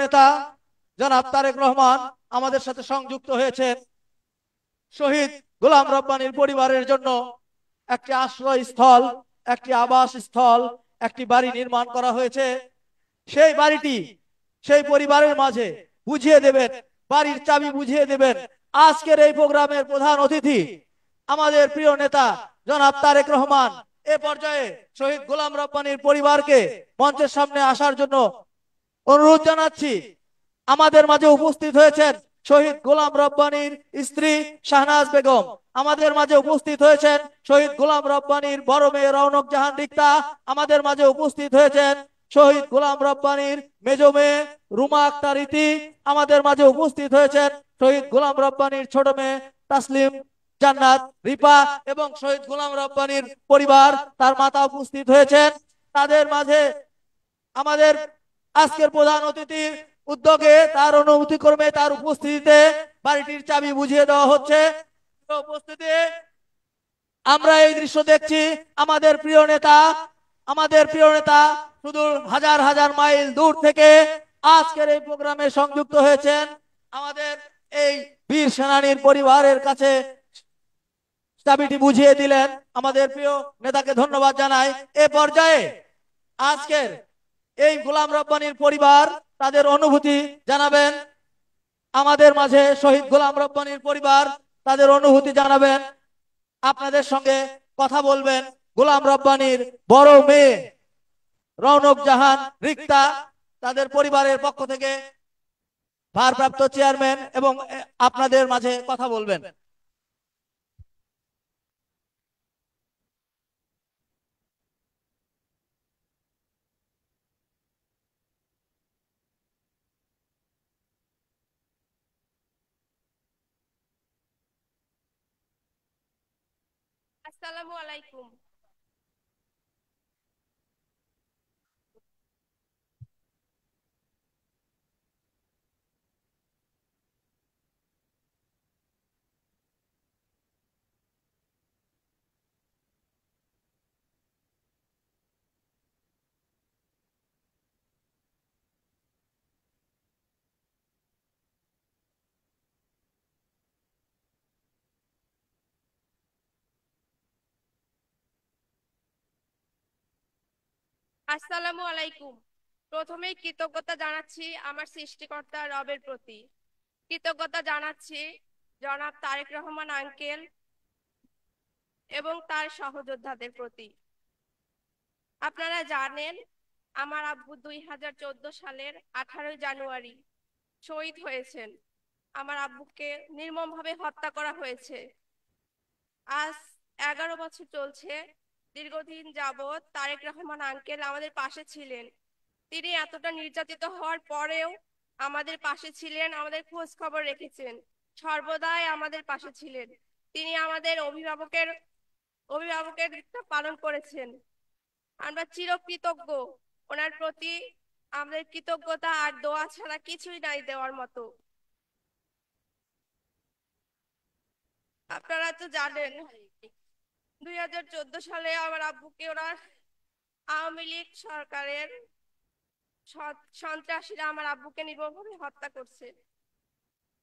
নেতা জনাব তারেক রহমান আমাদের সাথে সংযুক্ত হয়েছেন। শহীদ গোলাম রব্বানীর পরিবারের জন্য একটি আশ্রয়স্থল, একটি আবাসস্থল, একটি বাড়ি নির্মাণ করা হয়েছে। সেই বাড়িটি সেই পরিবারের মাঝে বুঝিয়ে দেবেন, বাড়ির চাবি বুঝিয়ে দেবেন আজকের এই প্রোগ্রামের প্রধান অতিথি আমাদের প্রিয় নেতা জনাব তারেক রহমান। এ পর্যায়ে শহীদ গোলাম রব্বানীর পরিবারকে মঞ্চের সামনে আসার জন্য অনুরোধ জানাচ্ছি। আমাদের মাঝে উপস্থিত হয়েছেন শহীদ গোলাম রব্বানীর স্ত্রী শাহনাজ বেগম, আমাদের মাঝে উপস্থিত হয়েছেন শহীদ গোলাম রব্বানীর বড় মেয়ে রৌনক জাহান রিক্তা, আমাদের মাঝে উপস্থিত হয়েছেন শহীদ গোলাম রব্বানীর মেজ মেয়ে রুমা আক্তার ইতি, আমাদের মাঝে উপস্থিত হয়েছেন শহীদ গোলাম রব্বানীর ছোট মেয়ে তাসলিম জান্নাত রিপা এবং শহীদ গোলাম রব্বানীর পরিবার তার মাতা উপস্থিত হয়েছেন। তাদের মাঝে আমাদের আজকের প্রধান অতিথির উদ্যোগে তার অনুমতি ক্রমে তার উপস্থিতিতে বাড়িটির চাবি বুঝিয়ে দেওয়া হচ্ছে। উপস্থিতি আমরা এই দৃশ্য দেখছি। আমাদের প্রিয় নেতা, আমাদের প্রিয় নেতা শুধু হাজার হাজার মাইল দূর থেকে আজকের এই প্রোগ্রামে সংযুক্ত হয়েছেন। আমাদের এই বীর সেনানীর পরিবারের কাছে চাবিটি বুঝিয়ে দিলেন। আমাদের প্রিয় নেতাকে ধন্যবাদ জানাই। এ পর্যায়ে আজকের এই গোলাম রব্বানীর পরিবার তাদের অনুভূতি জানাবেন। আমাদের মাঝে শহীদ গোলাম রব্বানীর পরিবার তাদের অনুভূতি জানাবেন, আপনাদের সঙ্গে কথা বলবেন গোলাম রব্বানীর বড় মেয়ে রৌনক জাহান রিক্তা, তাদের পরিবারের পক্ষ থেকে ভারপ্রাপ্ত চেয়ারম্যান এবং আপনাদের মাঝে কথা বলবেন। আসসালামু আলাইকুম। আসসালামু আলাইকুম। প্রথমেই কৃতজ্ঞতা জানাচ্ছি আমার সৃষ্টিকর্তা রবের প্রতি। কৃতজ্ঞতা জানাচ্ছি জনাব তারেক রহমান আঙ্কেল এবং তার সহযোদ্ধাদের প্রতি। আপনারা জানেন আমার আব্বু 2014 সালের 18 জানুয়ারি শহীদ হয়েছেন। আমার আব্বুকে নির্মমভাবে হত্যা করা হয়েছে। আজ 11 বছর চলছে। দীর্ঘদিন যাবৎ তারেক রহমান আঙ্কেল আমাদের পাশে ছিলেন। তিনি এতটা নির্যাতিত হওয়ার পরেও আমাদের পাশে ছিলেন, আমাদের খোঁজ খবর রেখেছেন, সর্বদাই আমাদের পাশে ছিলেন। তিনি আমাদের অভিভাবকের অভিভাবকের দায়িত্ব পালন করেছেন। আমরা চিরকৃতজ্ঞ ওনার প্রতি। আমাদের কৃতজ্ঞতা আর দোয়া ছাড়া কিছুই নাই দেওয়ার মতো। আপনারা তো জানেন 2014 সালে আমার আব্বুকে ওনার আওয়ামী লীগ সরকারের সন্ত্রাসীরা আমার আব্বুকে নির্মমভাবে হত্যা করছে।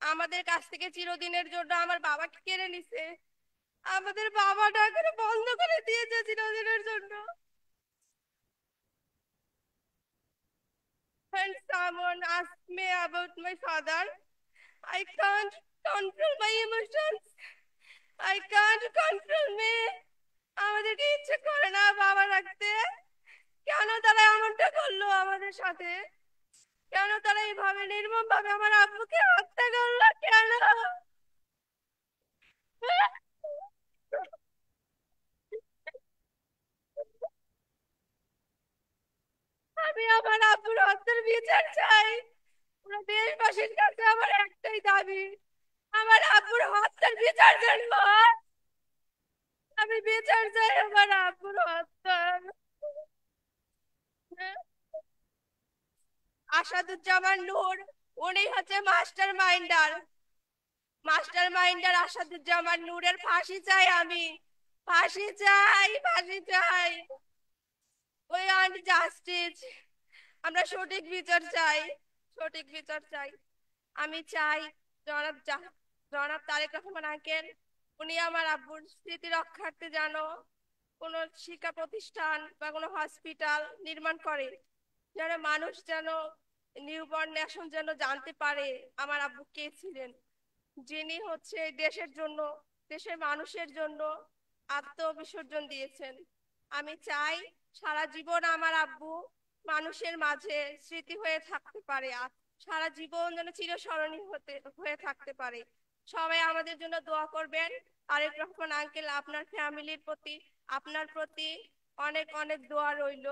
আমাদের কাছ থেকে চিরদিনের জন্য আমার বাবাকে কেড়ে নিছে। আমাদের বাবাটা করে বন্ধ করে দিয়েছে চিরদিনের জন্য। When someone asks me about my father, I can't control my emotions. I can't control me. আমাদেরকে ইচ্ছে করে না বাবা রাখতে। কেন তারা এমনটা করলো আমাদের সাথে? কেন তারা এইভাবে নির্মম ভাবে আমার আব্বুকে হত্যা করলো? কেন? আমি আমার আব্বুর হত্যার বিচার চাই। পুরো দেশবাসীর কাছে আমার একটাই দাবি, আমার আব্বুর হত্যার বিচার যেন হয়। আমি বিচার চাই আমার আব্বুর হত্যার। আসাদুজ্জামান নূর, উনি হচ্ছে মাস্টার মাইন্ডার আসাদুজ্জামান নূরের ফাঁসি চাই আমি। ফাঁসি চাই, ফাঁসি চাই। We want justice. আমরা সঠিক বিচার চাই, সঠিক বিচার চাই। আমি চাই জনাব তারেক রহমান আঙ্কেল উনি আমার আব্বুর স্মৃতি রক্ষার্থে যেন কোনো শিক্ষা প্রতিষ্ঠান বা কোনো হসপিটাল নির্মাণ করে, যেন মানুষ যেন নিউবর্ন নেশন যেন জানতে পারে আমার আব্বু কে ছিলেন, যিনি হচ্ছে দেশের জন্য, দেশের মানুষের জন্য আত্মবিসর্জন দিয়েছেন। আমি চাই সারা জীবন আমার আব্বু মানুষের মাঝে স্মৃতি হয়ে থাকতে পারে, সারা জীবন যেন চিরস্মরণীয় হয়ে থাকতে পারে। সবাই আমাদের জন্য দোয়া করবেন। তারেক রহমান আঙ্কেল আপনার ফ্যামিলির প্রতি, আপনার প্রতি অনেক অনেক দোয়া রইল।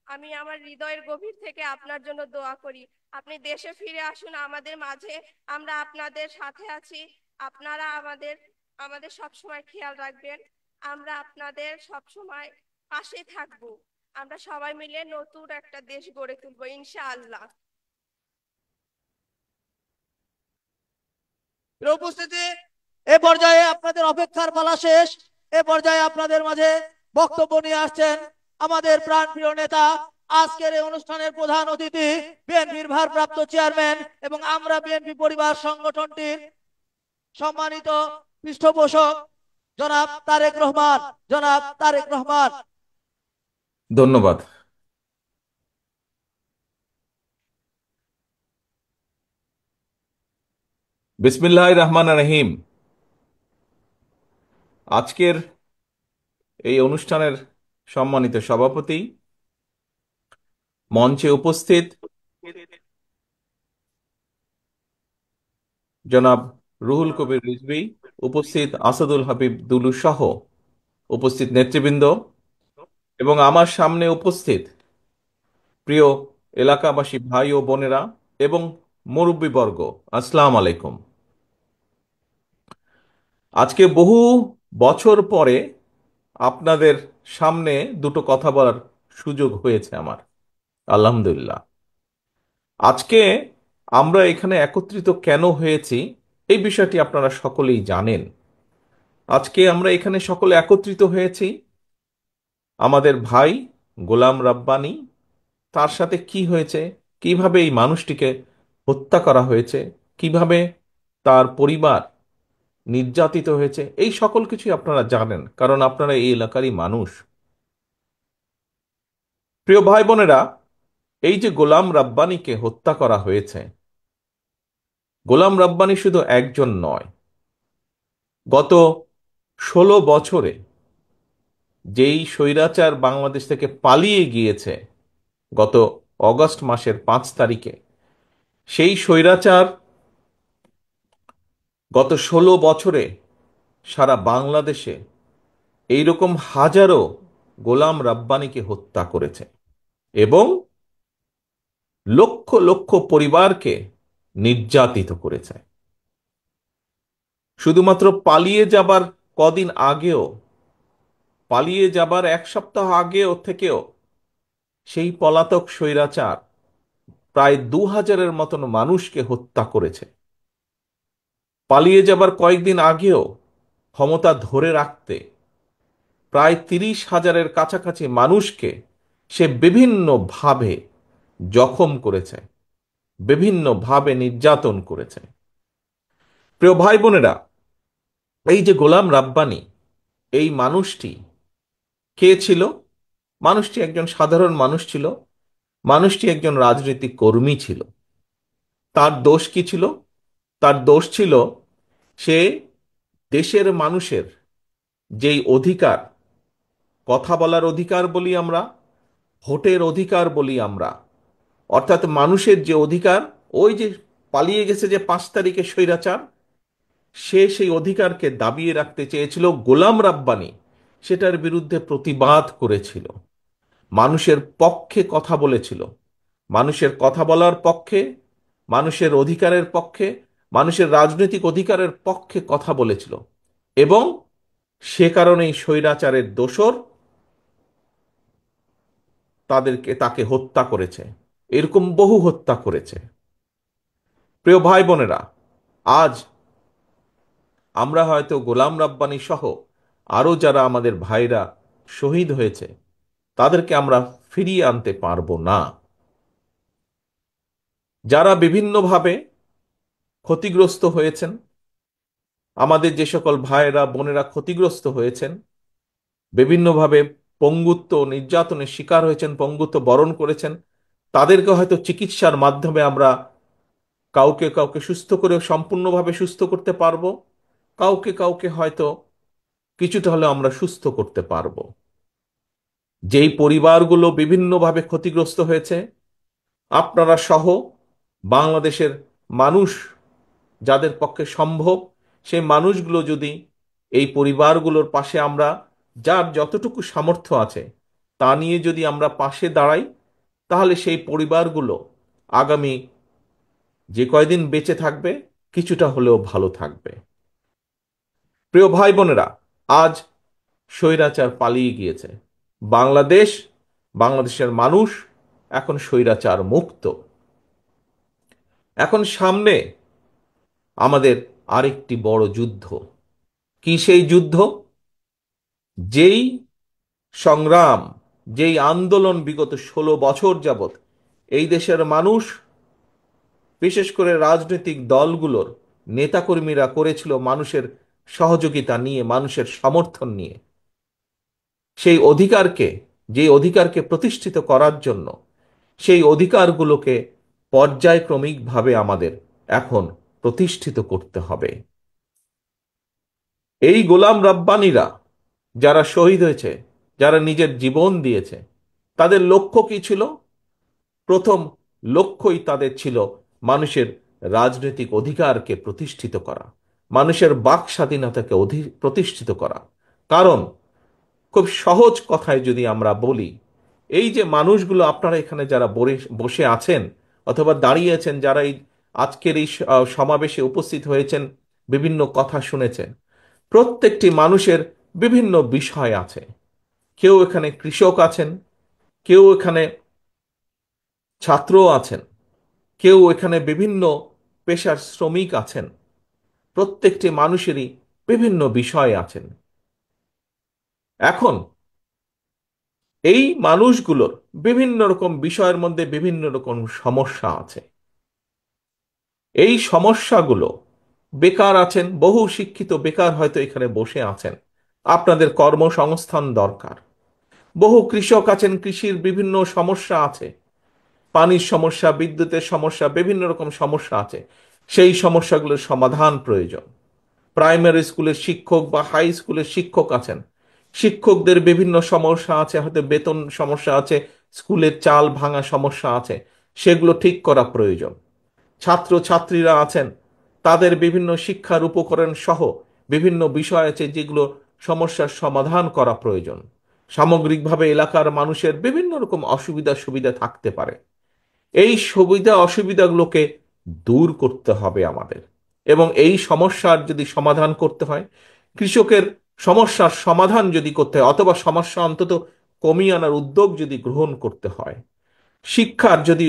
আমি আমার হৃদয়ের গভীর থেকে আপনার জন্য দোয়া করি। আপনি দেশে ফিরে আসুন আমাদের মাঝে, আমরা আপনাদের সাথে আছি। আপনারা আমাদের আমাদের সবসময় খেয়াল রাখবেন, আমরা আপনাদের সবসময় পাশে থাকব। আমরা সবাই মিলে নতুন একটা দেশ গড়ে তুলবো ইনশাআল্লাহ। প্রিয় উপস্থিতি, এ পর্যায়ে আপনাদের অপেক্ষার পালা শেষ। এ পর্যায়ে আপনাদের মাঝে বক্তব্য নিয়ে আসছেন আমাদের প্রাণপ্রিয় নেতা, আজকের এই অনুষ্ঠানের প্রধান অতিথি, বিএনপির ভারপ্রাপ্ত চেয়ারম্যান এবং আমরা বিএনপি পরিবার সংগঠনটির সম্মানিত পৃষ্ঠপোষক জনাব তারেক রহমান। জনাব তারেক রহমান। ধন্যবাদ। বিসমিল্লাহির রহমানির রহিম। আজকের এই অনুষ্ঠানের সম্মানিত সভাপতি, মঞ্চে উপস্থিত জনাব রুহুল কবির রিজভী, উপস্থিত আসাদুল হাবিব দুলু সহ উপস্থিত নেতৃবৃন্দ এবং আমার সামনে উপস্থিত প্রিয় এলাকাবাসী ভাই ও বোনেরা এবং মুরব্বীবর্গ, আসসালামু আলাইকুম। আজকে বহু বছর পরে আপনাদের সামনে দুটো কথা বলার সুযোগ হয়েছে আমার, আলহামদুলিল্লাহ। আজকে আমরা এখানে একত্রিত কেন হয়েছি এই বিষয়টি আপনারা সকলেই জানেন। আজকে আমরা এখানে সকলে একত্রিত হয়েছি আমাদের ভাই গোলাম রাব্বানী, তার সাথে কি হয়েছে, কিভাবে এই মানুষটিকে হত্যা করা হয়েছে, কিভাবে তার পরিবার নির্যাতিত হয়েছে, এই সকল কিছুই আপনারা জানেন, কারণ আপনারা এই এলাকারই মানুষ। প্রিয় ভাই বোনেরা, এই যে গোলাম রাব্বানীকে হত্যা করা হয়েছে, গোলাম রাব্বানী শুধু একজন নয়। গত 16 বছরে যেই স্বৈরাচার বাংলাদেশ থেকে পালিয়ে গিয়েছে গত অগস্ট মাসের 5 তারিখে, সেই স্বৈরাচার গত 16 বছরে সারা বাংলাদেশে এইরকম হাজারো গোলাম রাব্বানীকে হত্যা করেছে এবং লক্ষ লক্ষ পরিবারকে নির্যাতিত করেছে। শুধুমাত্র পালিয়ে যাবার কদিন আগেও, পালিয়ে যাবার 1 সপ্তাহ আগেও থেকেও সেই পলাতক স্বৈরাচার প্রায় 2000-এর মতন মানুষকে হত্যা করেছে। পালিয়ে যাবার কয়েকদিন আগেও ক্ষমতা ধরে রাখতে প্রায় 30,000-এর কাছাকাছি মানুষকে সে বিভিন্নভাবে জখম করেছে, বিভিন্নভাবে নির্যাতন করেছে। প্রিয় ভাই বোনেরা, এই যে গোলাম রাব্বানী, এই মানুষটি কে ছিল? মানুষটি একজন সাধারণ মানুষ ছিল, মানুষটি একজন রাজনৈতিক কর্মী ছিল। তার দোষ কি ছিল? তার দোষ ছিল সে দেশের মানুষের যেই অধিকার, কথা বলার অধিকার বলি আমরা, ভোটের অধিকার বলি আমরা, অর্থাৎ মানুষের যে অধিকার, ওই যে পালিয়ে গেছে যে 5 তারিখে স্বৈরাচার, সে সেই অধিকারকে দাবিয়ে রাখতে চেয়েছিল। গোলাম রাব্বানী সেটার বিরুদ্ধে প্রতিবাদ করেছিল, মানুষের পক্ষে কথা বলেছিল, মানুষের কথা বলার পক্ষে, মানুষের অধিকারের পক্ষে, মানুষের রাজনৈতিক অধিকারের পক্ষে কথা বলেছিল এবং সে কারণেই স্বৈরাচারের দোসর তাকে হত্যা করেছে, এরকম বহু হত্যা করেছে। প্রিয় ভাই বোনেরা, আজ আমরা হয়তো গোলাম রাব্বানী সহ আরো যারা আমাদের ভাইরা শহীদ হয়েছে তাদেরকে আমরা ফিরিয়ে আনতে পারবো না। যারা বিভিন্নভাবে ক্ষতিগ্রস্ত হয়েছেন, আমাদের যে সকল ভাইয়েরা বোনেরা ক্ষতিগ্রস্ত হয়েছেন, বিভিন্নভাবে পঙ্গুত্ব নির্যাতনের শিকার হয়েছেন, পঙ্গুত্ব বরণ করেছেন, তাদেরকে হয়তো চিকিৎসার মাধ্যমে আমরা কাউকে কাউকে সুস্থ করে সম্পূর্ণভাবে সুস্থ করতে পারবো, কাউকে কাউকে হয়তো কিছুটা হলেও আমরা সুস্থ করতে পারবো। যেই পরিবারগুলো বিভিন্নভাবে ক্ষতিগ্রস্ত হয়েছে, আপনারা সহ বাংলাদেশের মানুষ যাদের পক্ষে সম্ভব, সেই মানুষগুলো যদি এই পরিবারগুলোর পাশে আমরা যার যতটুকু সামর্থ্য আছে তা নিয়ে যদি আমরা পাশে দাঁড়াই, তাহলে সেই পরিবারগুলো আগামী যে কয়দিন বেঁচে থাকবে কিছুটা হলেও ভালো থাকবে। প্রিয় ভাই বোনেরা, আজ স্বৈরাচার পালিয়ে গিয়েছে। বাংলাদেশ, বাংলাদেশের মানুষ এখন স্বৈরাচার মুক্ত। এখন সামনে আমাদের আরেকটি বড় যুদ্ধ। কি সেই যুদ্ধ? যেই সংগ্রাম, যেই আন্দোলন বিগত 16 বছর যাবত এই দেশের মানুষ, বিশেষ করে রাজনৈতিক দলগুলোর নেতাকর্মীরা করেছিল মানুষের সহযোগিতা নিয়ে, মানুষের সমর্থন নিয়ে, সেই অধিকারকে, যে অধিকারকে প্রতিষ্ঠিত করার জন্য, সেই অধিকারগুলোকে পর্যায়ক্রমিকভাবে আমাদের এখন প্রতিষ্ঠিত করতে হবে। এই গোলাম রাব্বানীরা যারা শহীদ হয়েছে, যারা নিজের জীবন দিয়েছে, তাদের লক্ষ্য কি ছিল? প্রথম লক্ষ্যই তাদের ছিল মানুষের রাজনৈতিক অধিকারকে প্রতিষ্ঠিত করা, মানুষের বাক স্বাধীনতাকে প্রতিষ্ঠিত করা। কারণ খুব সহজ কথায় যদি আমরা বলি, এই যে মানুষগুলো আপনারা এখানে যারা বসে আছেন অথবা দাঁড়িয়ে আছেন, যারা এই আজকের এই সমাবেশে উপস্থিত হয়েছেন, বিভিন্ন কথা শুনেছেন, প্রত্যেকটি মানুষের বিভিন্ন বিষয় আছে। কেউ এখানে কৃষক আছেন, কেউ এখানে ছাত্র আছেন, কেউ এখানে বিভিন্ন পেশার শ্রমিক আছেন। প্রত্যেকটি মানুষেরই বিভিন্ন বিষয় আছেন। এখন এই মানুষগুলোর বিভিন্ন রকম বিষয়ের মধ্যে বিভিন্ন রকম সমস্যা আছে। এই সমস্যাগুলো, বেকার আছেন, বহু শিক্ষিত বেকার হয়তো এখানে বসে আছেন, আপনাদের কর্মসংস্থান দরকার। বহু কৃষক আছেন, কৃষির বিভিন্ন সমস্যা আছে, পানির সমস্যা, বিদ্যুতের সমস্যা, বিভিন্ন রকম সমস্যা আছে। সেই সমস্যাগুলোর সমাধান প্রয়োজন। প্রাইমারি স্কুলের শিক্ষক বা হাই স্কুলের শিক্ষক আছেন, শিক্ষকদের বিভিন্ন সমস্যা আছে, হয়তো বেতন সমস্যা আছে, স্কুলের চাল ভাঙা সমস্যা আছে, সেগুলো ঠিক করা প্রয়োজন। ছাত্র ছাত্রীরা আছেন, তাদের বিভিন্ন শিক্ষার উপকরণ সহ বিভিন্ন বিষয় আছে যেগুলো সমস্যার সমাধান করা প্রয়োজন। সামগ্রিকভাবে এলাকার মানুষের বিভিন্ন রকম অসুবিধা সুবিধা থাকতে পারে। এই সুবিধা অসুবিধাগুলোকে দূর করতে হবে আমাদের, এবং এই সমস্যার যদি সমাধান করতে হয়, কৃষকের সমস্যার সমাধান যদি করতে হয়, অথবা সমস্যা অন্তত কমিয়ে আনার উদ্যোগ যদি গ্রহণ করতে হয়, শিক্ষার যদি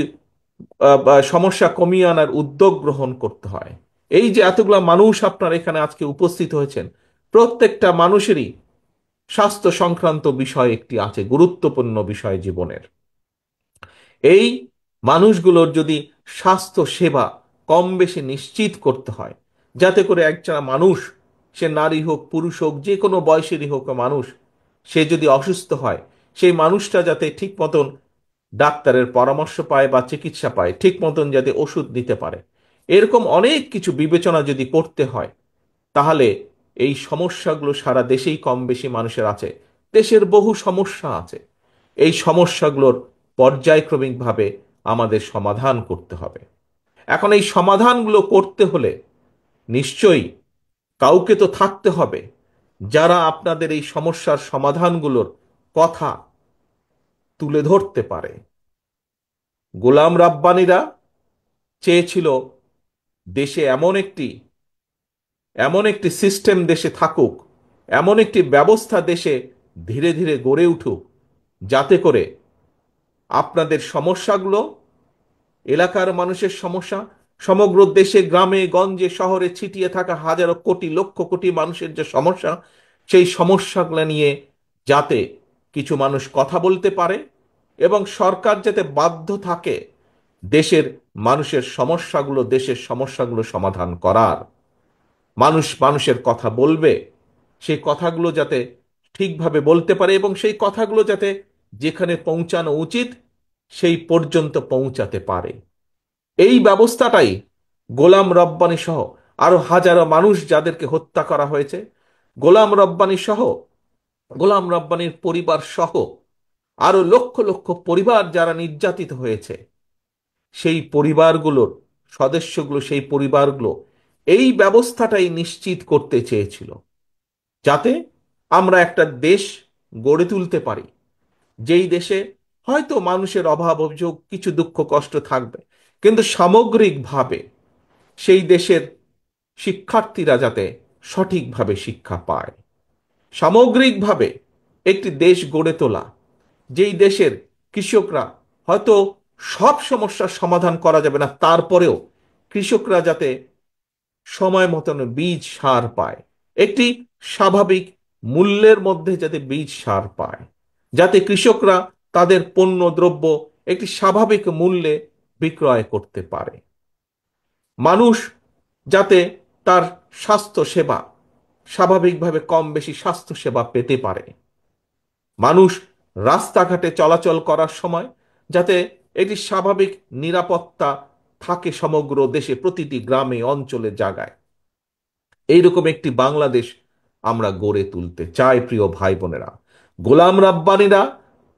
বা সমস্যা কমিয়ে আনার উদ্যোগ গ্রহণ করতে হয়, এই যে এতগুলা মানুষ আপনার এখানে আজকে উপস্থিত হয়েছেন, প্রত্যেকটা মানুষেরই স্বাস্থ্য সংক্রান্ত বিষয় একটি আছে, গুরুত্বপূর্ণ বিষয় জীবনের। এই মানুষগুলোর যদি স্বাস্থ্য সেবা কম বেশি নিশ্চিত করতে হয়, যাতে করে একজন মানুষ, সে নারী হোক পুরুষ হোক, যে কোনো বয়সেরই হোক মানুষ, সে যদি অসুস্থ হয়, সেই মানুষটা যাতে ঠিক মতন ডাক্তারের পরামর্শ পায় বা চিকিৎসা পায়, ঠিক মতন যাতে ওষুধ নিতে পারে, এরকম অনেক কিছু বিবেচনা যদি করতে হয়, তাহলে এই সমস্যাগুলো সারা দেশেই কম বেশি মানুষের আছে। দেশের বহু সমস্যা আছে, এই সমস্যাগুলোর পর্যায়ক্রমিকভাবে আমাদের সমাধান করতে হবে। এখন এই সমাধানগুলো করতে হলে নিশ্চয়ই কাউকে তো থাকতে হবে যারা আপনাদের এই সমস্যার সমাধানগুলোর কথা তুলে ধরতে পারে। গোলাম রাব্বানীরা চেয়েছিল দেশে এমন একটি সিস্টেম দেশে থাকুক, এমন একটি ব্যবস্থা দেশে ধীরে ধীরে গড়ে উঠুক, যাতে করে আপনাদের সমস্যাগুলো, এলাকার মানুষের সমস্যা, সমগ্র দেশে গ্রামে গঞ্জে শহরে ছিটিয়ে থাকা হাজারো কোটি লক্ষ কোটি মানুষের যে সমস্যা, সেই সমস্যাগুলো নিয়ে যাতে কিছু মানুষ কথা বলতে পারে, এবং সরকার যাতে বাধ্য থাকে দেশের মানুষের সমস্যাগুলো, দেশের সমস্যাগুলো সমাধান করার। মানুষ মানুষের কথা বলবে, সেই কথাগুলো যাতে ঠিকভাবে বলতে পারে এবং সেই কথাগুলো যাতে যেখানে পৌঁছানো উচিত সেই পর্যন্ত পৌঁছাতে পারে। এই ব্যবস্থাটাই গোলাম রব্বানী সহ আরো হাজারো মানুষ যাদেরকে হত্যা করা হয়েছে, গোলাম রব্বানী সহ, গোলাম রব্বানীর পরিবার সহ আরো লক্ষ লক্ষ পরিবার যারা নির্যাতিত হয়েছে, সেই পরিবারগুলোর সদস্যগুলো, সেই পরিবারগুলো এই ব্যবস্থাটাই নিশ্চিত করতে চেয়েছিল, যাতে আমরা একটা দেশ গড়ে তুলতে পারি, যেই দেশে হয়তো মানুষের অভাব অভিযোগ কিছু দুঃখ কষ্ট থাকবে, কিন্তু সামগ্রিকভাবে সেই দেশের শিক্ষার্থীরা যাতে সঠিকভাবে শিক্ষা পায়। সামগ্রিকভাবে একটি দেশ গড়ে তোলা, যেই দেশের কৃষকরা হয়তো সব সমস্যার সমাধান করা যাবে না, তারপরেও কৃষকরা যাতে সময় মতন বীজ সার পায়, একটি স্বাভাবিক মূল্যের মধ্যে যাতে বীজ সার পায়, যাতে কৃষকরা তাদের পণ্য দ্রব্য একটি স্বাভাবিক মূল্যে বিক্রয় করতে পারে, মানুষ যাতে তার স্বাস্থ্য সেবা স্বাভাবিকভাবে কম বেশি স্বাস্থ্য সেবা পেতে পারে, মানুষ রাস্তাঘাটে চলাচল করার সময় যাতে একটি স্বাভাবিক নিরাপত্তা থাকে সমগ্র দেশে, প্রতিটি গ্রামে অঞ্চলে জায়গায়। এইরকম একটি বাংলাদেশ আমরা গড়ে তুলতে চাই প্রিয় ভাই বোনেরা। গোলাম রাব্বানীরা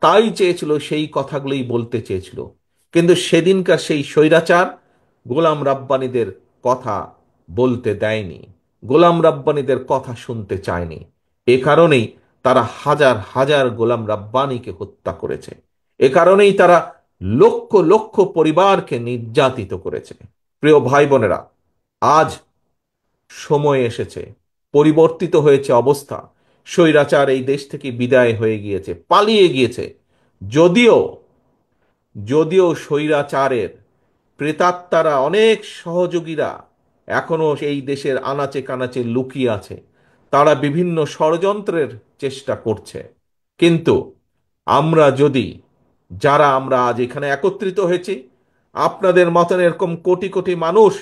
তাই চেয়েছিল, সেই কথাগুলোই বলতে চেয়েছিল, কিন্তু সেদিনকার সেই স্বৈরাচার গোলাম রাব্বানীদের কথা বলতে দেয়নি, গোলাম রাব্বানীদের কথা শুনতে চায়নি। এ কারণেই তারা হাজার হাজার গোলাম রাব্বানীকে হত্যা করেছে, এ কারণেই তারা লক্ষ লক্ষ পরিবারকে নির্যাতিত করেছে। প্রিয় ভাই বোনেরা, আজ সময় এসেছে, পরিবর্তিত হয়েছে অবস্থা। স্বৈরাচার এই দেশ থেকে বিদায় হয়ে গিয়েছে, পালিয়ে গিয়েছে। যদিও যদিও স্বৈরাচারের প্রেতাত্মারা, অনেক সহযোগীরা এখনো এই দেশের আনাচে কানাচে লুকিয়ে আছে, তারা বিভিন্ন ষড়যন্ত্রের চেষ্টা করছে। কিন্তু আমরা যদি, যারা আমরা আজ এখানে একত্রিত হয়েছি, আপনাদের মতন এরকম কোটি কোটি মানুষ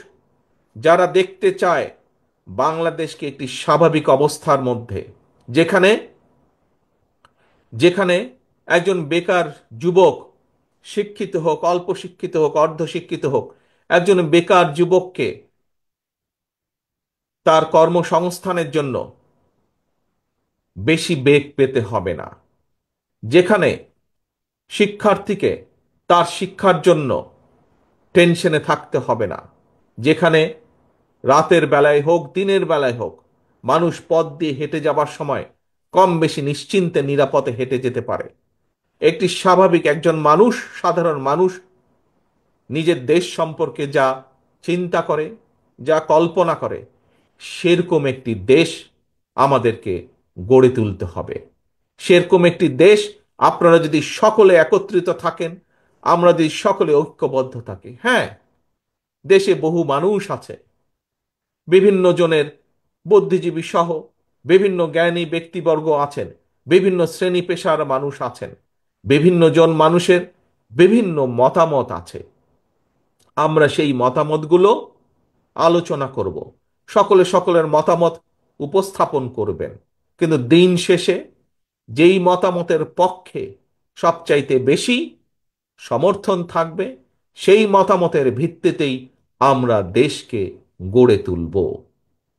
যারা দেখতে চায় বাংলাদেশকে একটি স্বাভাবিক অবস্থার মধ্যে, যেখানে যেখানে একজন বেকার যুবক, শিক্ষিত হোক, অল্প শিক্ষিত হোক, অর্ধশিক্ষিত হোক, একজন বেকার যুবককে তার কর্মসংস্থানের জন্য বেশি বেগ পেতে হবে না, যেখানে শিক্ষার্থীকে তার শিক্ষার জন্য টেনশনে থাকতে হবে না, যেখানে রাতের বেলায় হোক দিনের বেলায় হোক মানুষ পথ দিয়ে হেঁটে যাবার সময় কম বেশি নিশ্চিন্তে নিরাপদে হেঁটে যেতে পারে। একটি স্বাভাবিক একজন মানুষ, সাধারণ মানুষ নিজের দেশ সম্পর্কে যা চিন্তা করে, যা কল্পনা করে, সেরকম একটি দেশ আমাদেরকে গড়ে তুলতে হবে। সেরকম একটি দেশ, আপনারা যদি সকলে একত্রিত থাকেন, আমরা যদি সকলে ঐক্যবদ্ধ থাকি, হ্যাঁ, দেশে বহু মানুষ আছে, বিভিন্ন জনের বুদ্ধিজীবী সহ বিভিন্ন জ্ঞানী ব্যক্তিবর্গ আছেন, বিভিন্ন শ্রেণী পেশার মানুষ আছেন, বিভিন্ন জন মানুষের বিভিন্ন মতামত আছে। আমরা সেই মতামতগুলো আলোচনা করব, সকলে সকলের মতামত উপস্থাপন করবেন, কিন্তু দিন শেষে যেই মতামতের পক্ষে সবচাইতে বেশি সমর্থন থাকবে, সেই মতামতের ভিত্তিতেই আমরা দেশকে গড়ে তুলব,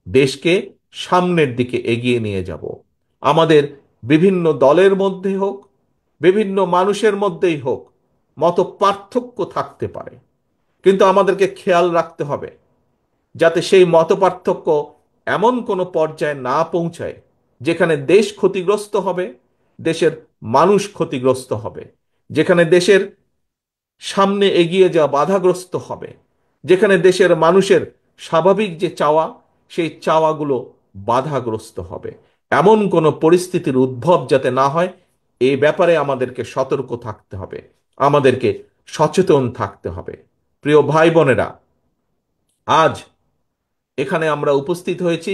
দেশকে সামনের দিকে এগিয়ে নিয়ে যাব। আমাদের বিভিন্ন দলের মধ্যে হোক, বিভিন্ন মানুষের মধ্যেই হোক, মত পার্থক্য থাকতে পারে, কিন্তু আমাদেরকে খেয়াল রাখতে হবে যাতে সেই মতপার্থক্য এমন কোনো পর্যায়ে না পৌঁছায় যেখানে দেশ ক্ষতিগ্রস্ত হবে, দেশের মানুষ ক্ষতিগ্রস্ত হবে, যেখানে দেশের সামনে এগিয়ে যাওয়া বাধাগ্রস্ত হবে, যেখানে দেশের মানুষের স্বাভাবিক যে চাওয়া, সেই চাওয়াগুলো বাধাগ্রস্ত হবে। এমন কোনো পরিস্থিতির উদ্ভব যাতে না হয়, এই ব্যাপারে আমাদেরকে সতর্ক থাকতে হবে, আমাদেরকে সচেতন থাকতে হবে। প্রিয় ভাই বোনেরা, আজ এখানে আমরা উপস্থিত হয়েছি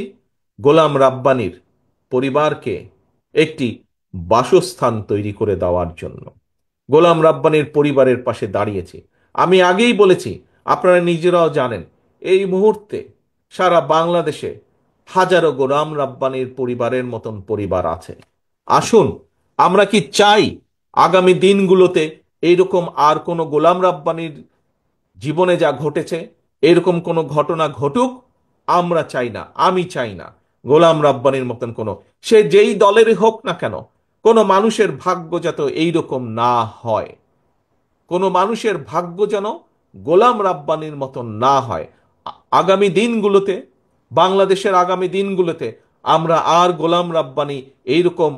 গোলাম রাব্বানীর পরিবারকে একটি বাসস্থান তৈরি করে দেওয়ার জন্য। গোলাম রাব্বানীর পরিবারের পাশে দাঁড়িয়েছি। আমি আগেই বলেছি, আপনারা নিজেরাও জানেন এই মুহূর্তে সারা বাংলাদেশে হাজারো গোলাম রাব্বানির পরিবারের মতন পরিবার আছে। আসুন, আমরা কি চাই আগামী দিনগুলোতে এইরকম আর কোনো গোলাম রাব্বানির জীবনে যা ঘটেছে এরকম কোনো ঘটনা ঘটুক? আমরা চাই না, আমি চাই না গোলাম রাব্বানির মতন কোনো, সে যেই দলেরই হোক না কেন, কোনো মানুষের ভাগ্য যাতে এইরকম না হয়, কোনো মানুষের ভাগ্য যেন গোলাম রাব্বানির মতন না হয়। আগামী দিনগুলোতে, বাংলাদেশের আগামী দিনগুলোতে আমরা আর গোলাম রাব্বানি এইরকম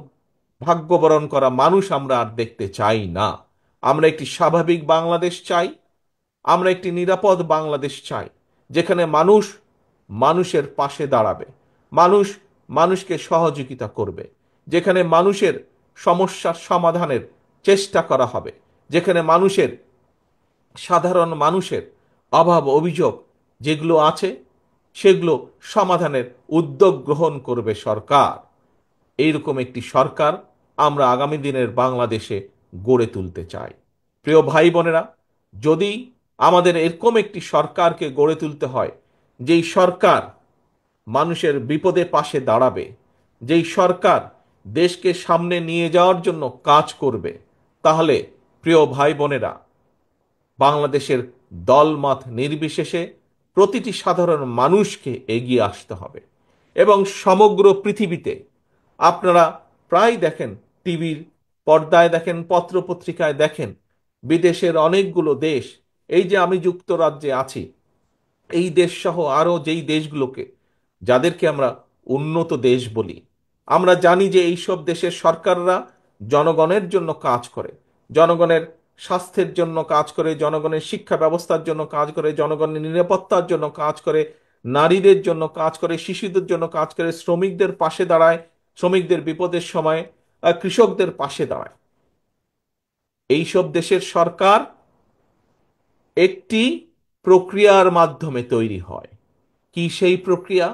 ভাগ্যবরণ করা মানুষ আমরা আর দেখতে চাই না। আমরা একটি স্বাভাবিক বাংলাদেশ চাই, আমরা একটি নিরাপদ বাংলাদেশ চাই, যেখানে মানুষ মানুষের পাশে দাঁড়াবে, মানুষ মানুষকে সহযোগিতা করবে, যেখানে মানুষের সমস্যার সমাধানের চেষ্টা করা হবে, যেখানে সাধারণ মানুষের অভাব অভিযোগ যেগুলো আছে সেগুলো সমাধানের উদ্যোগ গ্রহণ করবে সরকার। এইরকম একটি সরকার আমরা আগামী দিনের বাংলাদেশে গড়ে তুলতে চাই। প্রিয় ভাই বোনেরা, যদি আমাদের এরকম একটি সরকারকে গড়ে তুলতে হয়, যেই সরকার মানুষের বিপদে পাশে দাঁড়াবে, যেই সরকার দেশকে সামনে নিয়ে যাওয়ার জন্য কাজ করবে, তাহলে প্রিয় ভাই বোনেরা, বাংলাদেশের দলমত নির্বিশেষে প্রতিটি সাধারণ মানুষকে এগিয়ে আসতে হবে। এবং সমগ্র পৃথিবীতে আপনারা প্রায় দেখেন, টিভির পর্দায় দেখেন, পত্রপত্রিকায় দেখেন, বিদেশের অনেকগুলো দেশ, এই যে আমি যুক্তরাজ্যে আছি, এই দেশ সহ আরও যেই দেশগুলোকে, যাদেরকে আমরা উন্নত দেশ বলি, আমরা জানি যে এইসব দেশের সরকাররা জনগণের জন্য কাজ করে, জনগণের স্বাস্থ্যের জন্য কাজ করে, জনগণের শিক্ষা ব্যবস্থার জন্য কাজ করে, জনগণের নিরাপত্তার জন্য কাজ করে, নারীদের জন্য কাজ করে, শিশুদের জন্য কাজ করে, শ্রমিকদের পাশে দাঁড়ায়, শ্রমিকদের বিপদের সময় কৃষকদের পাশে দাঁড়ায়। এইসব দেশের সরকার একটি প্রক্রিয়ার মাধ্যমে তৈরি হয়। কি সেই প্রক্রিয়া?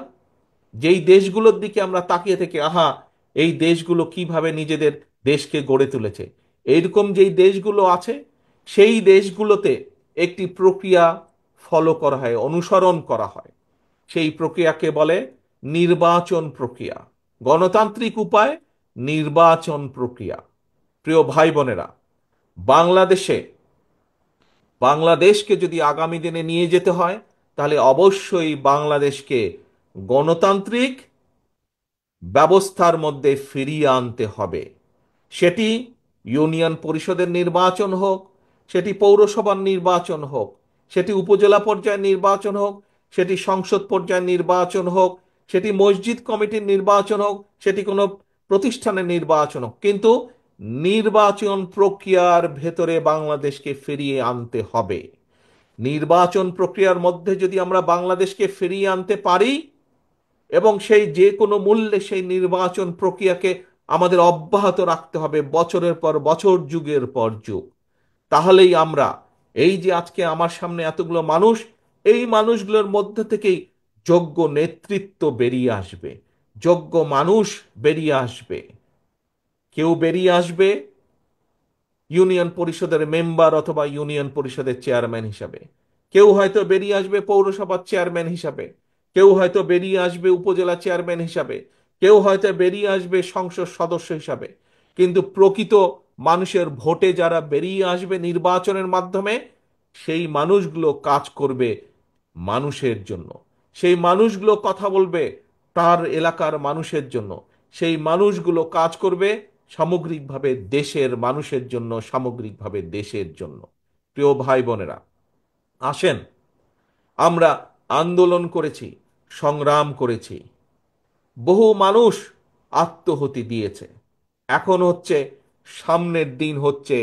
যেই দেশগুলোর দিকে আমরা তাকিয়ে থেকে, আহা, এই দেশগুলো কিভাবে নিজেদের দেশকে গড়ে তুলেছে, এইরকম যেই দেশগুলো আছে, সেই দেশগুলোতে একটি প্রক্রিয়া ফলো করা হয়, অনুসরণ করা হয়। সেই প্রক্রিয়াকে বলে নির্বাচন প্রক্রিয়া, গণতান্ত্রিক উপায় নির্বাচন প্রক্রিয়া। প্রিয় ভাই বোনেরা, বাংলাদেশে বাংলাদেশকে যদি আগামী দিনে নিয়ে যেতে হয়, তাহলে অবশ্যই বাংলাদেশকে গণতান্ত্রিক ব্যবস্থার মধ্যে ফিরিয়ে আনতে হবে। সেটি ইউনিয়ন পরিষদের নির্বাচন হোক, সেটি পৌরসভার নির্বাচন হোক, সেটি উপজেলা পর্যায়ের নির্বাচন হোক, সেটি সংসদ পর্যায়ের নির্বাচন হোক, সেটি মসজিদ কমিটির নির্বাচন হোক, সেটি কোনো প্রতিষ্ঠানের নির্বাচন হোক, কিন্তু নির্বাচন প্রক্রিয়ার ভেতরে বাংলাদেশকে ফিরিয়ে আনতে হবে। নির্বাচন প্রক্রিয়ার মধ্যে যদি আমরা বাংলাদেশকে ফিরিয়ে আনতে পারি এবং সেই যে কোনো মূল্যে সেই নির্বাচন প্রক্রিয়াকে আমাদের অব্যাহত রাখতে হবে বছরের পর বছর, যুগের পর যুগ, তাহলেই আমরা, এই যে আজকে আমার সামনে এতগুলো মানুষ, এই মানুষগুলোর মধ্যে থেকেই যোগ্য নেতৃত্ব বেরিয়ে আসবে, যোগ্য মানুষ বেরিয়ে আসবে। কেউ বেরিয়ে আসবে ইউনিয়ন পরিষদের মেম্বার অথবা ইউনিয়ন পরিষদের চেয়ারম্যান হিসাবে, কেউ হয়তো বেরিয়ে আসবে পৌরসভার চেয়ারম্যান হিসাবে, কেউ হয়তো বেরিয়ে আসবে উপজেলা চেয়ারম্যান হিসাবে, কেউ হয়তো বেরিয়ে আসবে সংসদ সদস্য হিসাবে। কিন্তু প্রকৃত মানুষের ভোটে যারা বেরিয়ে আসবে নির্বাচনের মাধ্যমে, সেই মানুষগুলো কাজ করবে মানুষের জন্য, সেই মানুষগুলো কথা বলবে তার এলাকার মানুষের জন্য, সেই মানুষগুলো কাজ করবে সামগ্রিকভাবে দেশের মানুষের জন্য, সামগ্রিকভাবে দেশের জন্য। প্রিয় ভাই বোনেরা, আসেন, আমরা আন্দোলন করেছি, সংগ্রাম করেছি, বহু মানুষ আত্মহতি দিয়েছে, এখন হচ্ছে, সামনের দিন হচ্ছে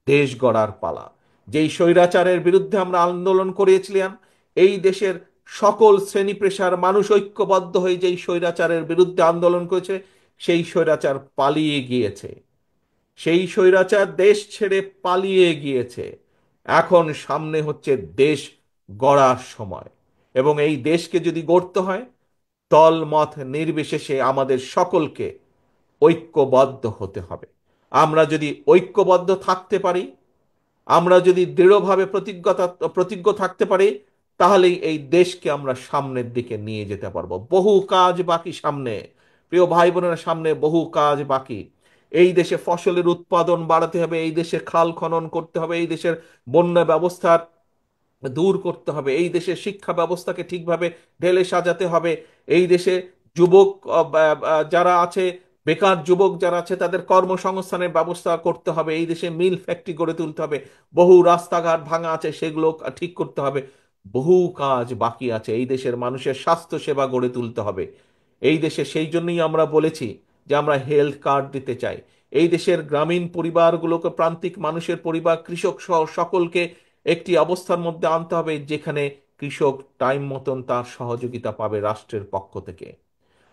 দেশ গড়ার পালা। যেই স্বৈরাচারের বিরুদ্ধে আমরা আন্দোলন করেছিলাম, এই দেশের সকল শ্রেণী পেশার মানুষ ঐক্যবদ্ধ হয়ে যেই স্বৈরাচারের বিরুদ্ধে আন্দোলন করেছে, সেই স্বৈরাচার পালিয়ে গিয়েছে, সেই স্বৈরাচার দেশ ছেড়ে পালিয়ে গিয়েছে। এখন সামনে হচ্ছে দেশ গড়ার সময়, এবং এই দেশকে যদি গড়তে হয়, দল মত নির্বিশেষে আমাদের সকলকে ঐক্যবদ্ধ হতে হবে। আমরা যদি ঐক্যবদ্ধ থাকতে পারি, আমরা যদি দৃঢ়ভাবে প্রতিজ্ঞ থাকতে পারি, তাহলেই এই দেশকে আমরা সামনের দিকে নিয়ে যেতে পারবো। বহু কাজ বাকি সামনে, প্রিয় ভাই বোনেরা, সামনে বহু কাজ বাকি। এই দেশে ফসলের উৎপাদন বাড়াতে হবে, এই দেশে খাল খনন করতে হবে, এই দেশের বন্যা ব্যবস্থা দূর করতে হবে, এই দেশের শিক্ষা ব্যবস্থাকে ঠিকভাবে ঢেলে সাজাতে হবে, এই দেশে যুবক যারা আছে, বেকার যুবক যারা আছে, তাদের কর্মসংস্থানের ব্যবস্থা করতে হবে, এই দেশে মিল ফ্যাক্টরি গড়ে তুলতে হবে, বহু রাস্তাঘাট ভাঙা আছে সেগুলো ঠিক করতে হবে। বহু কাজ বাকি আছে, এই দেশের মানুষের স্বাস্থ্য সেবা গড়ে তুলতে হবে। এই দেশে সেই জন্যই আমরা বলেছি যে আমরা হেলথ কার্ড দিতে চাই। এই দেশের গ্রামীণ পরিবারগুলোকে, প্রান্তিক মানুষের পরিবার, কৃষক সহ সকলকে একটি অবস্থার মধ্যে আনতে হবে যেখানে কৃষক টাইম মতন তার সহযোগিতা পাবে রাষ্ট্রের পক্ষ থেকে।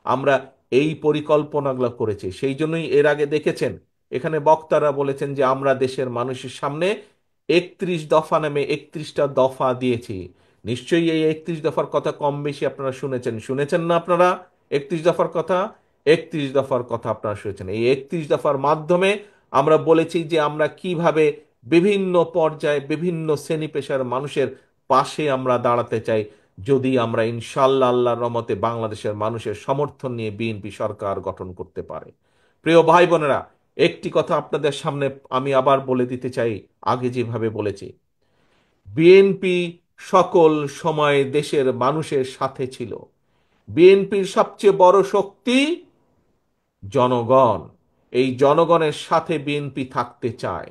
আমরা এই পরিকল্পনাগুলো করেছি। সেই জন্যই এর আগে দেখেছেন এখানে বক্তারা বলেছেন যে আমরা দেশের মানুষের সামনে 31 দফা নামে 31টা দফা দিয়েছি। নিশ্চয়ই এই 31 দফার কথা কম বেশি আপনারা শুনেছেন, শুনেছেন না আপনারা? 31 দফার কথা, 31 দফার কথা আপনারা শুনেছেন। এই 31 দফার মাধ্যমে আমরা বলেছি যে আমরা কিভাবে বিভিন্ন পর্যায়ে বিভিন্ন শ্রেণী পেশার মানুষের পাশে আমরা দাঁড়াতে চাই, যদি আমরা ইনশাল্লাহ আল্লাহর রহমতে বাংলাদেশের মানুষের সমর্থন নিয়ে বিএনপি সরকার গঠন করতে পারে। প্রিয় ভাই বোনেরা, একটি কথা আপনাদের সামনে আমি আবার বলে দিতে চাই, আগে যেভাবে বলেছি, বিএনপি সকল সময় দেশের মানুষের সাথে ছিল। বিএনপির সবচেয়ে বড় শক্তি জনগণ। এই জনগণের সাথে বিএনপি থাকতে চায়।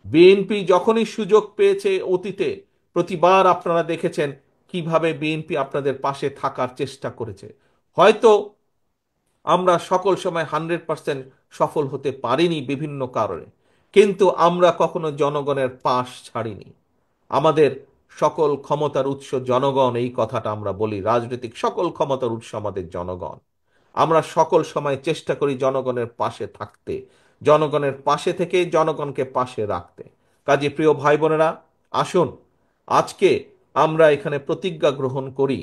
বিএনপি যখনই সুযোগ পেয়েছে অতীতে, প্রতিবার আপনারা দেখেছেন কিভাবে বিএনপি আপনাদের পাশে থাকার চেষ্টা করেছে। হয়তো আমরা সকল সময় 100% সফল হতে পারিনি বিভিন্ন কারণে, কিন্তু আমরা কখনো জনগণের পাশ ছাড়িনি। আমাদের সকল ক্ষমতার উৎস জনগণ, এই কথাটা আমরা বলি, রাজনৈতিক সকল ক্ষমতার উৎস আমাদের জনগণ। আমরা সকল সময় চেষ্টা করি জনগণের পাশে থাকতে, জনগণের পাশে থেকে জনগণকে পাশে রাখতে। কাজে প্রিয় ভাই বোনেরা, আসুন আজকে আমরা এখানে প্রতিজ্ঞা গ্রহণ করি।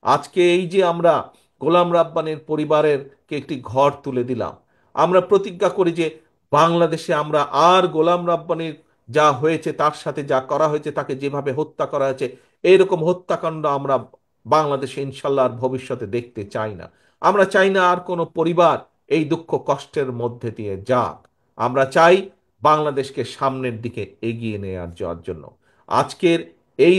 আজকে এই যে আমরা গোলাম রাব্বানীর পরিবারের কে একটি ঘর তুলে দিলাম, আমরা প্রতিজ্ঞা করি যে বাংলাদেশে আমরা আর গোলাম রাব্বানীর যা হয়েছে, তার সাথে যা করা হয়েছে, তাকে যেভাবে হত্যা করা হয়েছে, এইরকম হত্যাকাণ্ড আমরা বাংলাদেশে ইনশাল্লাহ আর ভবিষ্যতে দেখতে চাই না। আমরা চাই না আর কোনো পরিবার এই দুঃখ কষ্টের মধ্যে দিয়ে যাক। আমরা চাই বাংলাদেশকে সামনের দিকে এগিয়ে নেওয়ার যাওয়ার জন্য। আজকের এই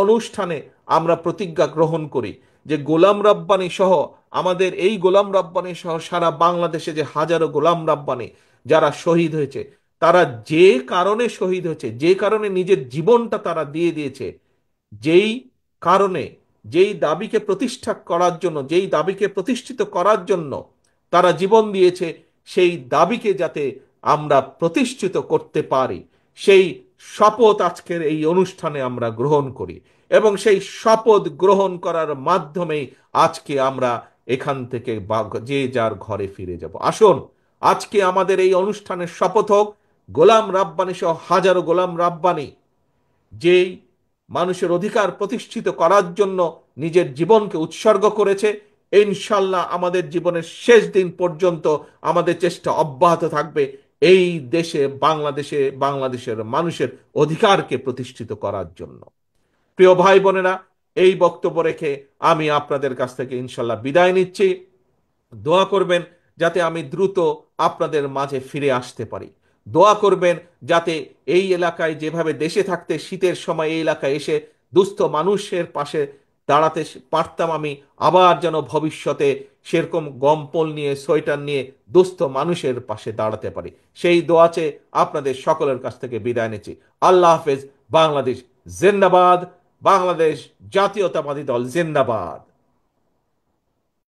অনুষ্ঠানে আমরা প্রতিজ্ঞা গ্রহণ করি যে গোলাম রাব্বানী সহ, আমাদের এই গোলাম রাব্বানী সহ সারা বাংলাদেশে যে হাজারো গোলাম রাব্বানী যারা শহীদ হয়েছে, তারা যে কারণে শহীদ হয়েছে, যে কারণে নিজের জীবনটা তারা দিয়ে দিয়েছে, যেই কারণে, যেই দাবিকে প্রতিষ্ঠা করার জন্য, যেই দাবিকে প্রতিষ্ঠিত করার জন্য তারা জীবন দিয়েছে, সেই দাবিকে যাতে আমরা প্রতিষ্ঠিত করতে পারি, সেই শপথ আজকের এই অনুষ্ঠানে আমরা গ্রহণ করি। এবং সেই শপথ গ্রহণ করার মাধ্যমেই আজকে আমরা এখান থেকে যে যার ঘরে ফিরে যাব। আসুন আজকে আমাদের এই অনুষ্ঠানের শপথ হোক, গোলাম রাব্বানী সহ হাজারো গোলাম রাব্বানী যেই মানুষের অধিকার প্রতিষ্ঠিত করার জন্য নিজের জীবনকে উৎসর্গ করেছে, ইনশাল্লাহ আমাদের জীবনের শেষ দিন পর্যন্ত আমাদের চেষ্টা অব্যাহত থাকবে এই দেশে, বাংলাদেশের মানুষের অধিকারকে প্রতিষ্ঠিত করার জন্য। প্রিয় ভাই বোনেরা, এই বক্তব্য রেখে আমি আপনাদের কাছ থেকে ইনশাল্লাহ বিদায় নিচ্ছি। দোয়া করবেন যাতে আমি দ্রুত আপনাদের মাঝে ফিরে আসতে পারি। দোয়া করবেন যাতে এই এলাকায় যেভাবে দেশে থাকতে শীতের সময় এই এলাকায় এসে দুস্থ মানুষের পাশে দাঁড়াতে পারতাম, আমি আবার যেন ভবিষ্যতে সেরকম গম্পল নিয়ে, সোয়েটার নিয়ে দুস্থ মানুষের পাশে দাঁড়াতে পারি। সেই দোয়া চেয়ে আপনাদের সকলের কাছ থেকে বিদায় নিচ্ছি। আল্লাহ হাফেজ। বাংলাদেশ জিন্দাবাদ। বাংলাদেশ জাতীয়তাবাদী দল জিন্দাবাদ।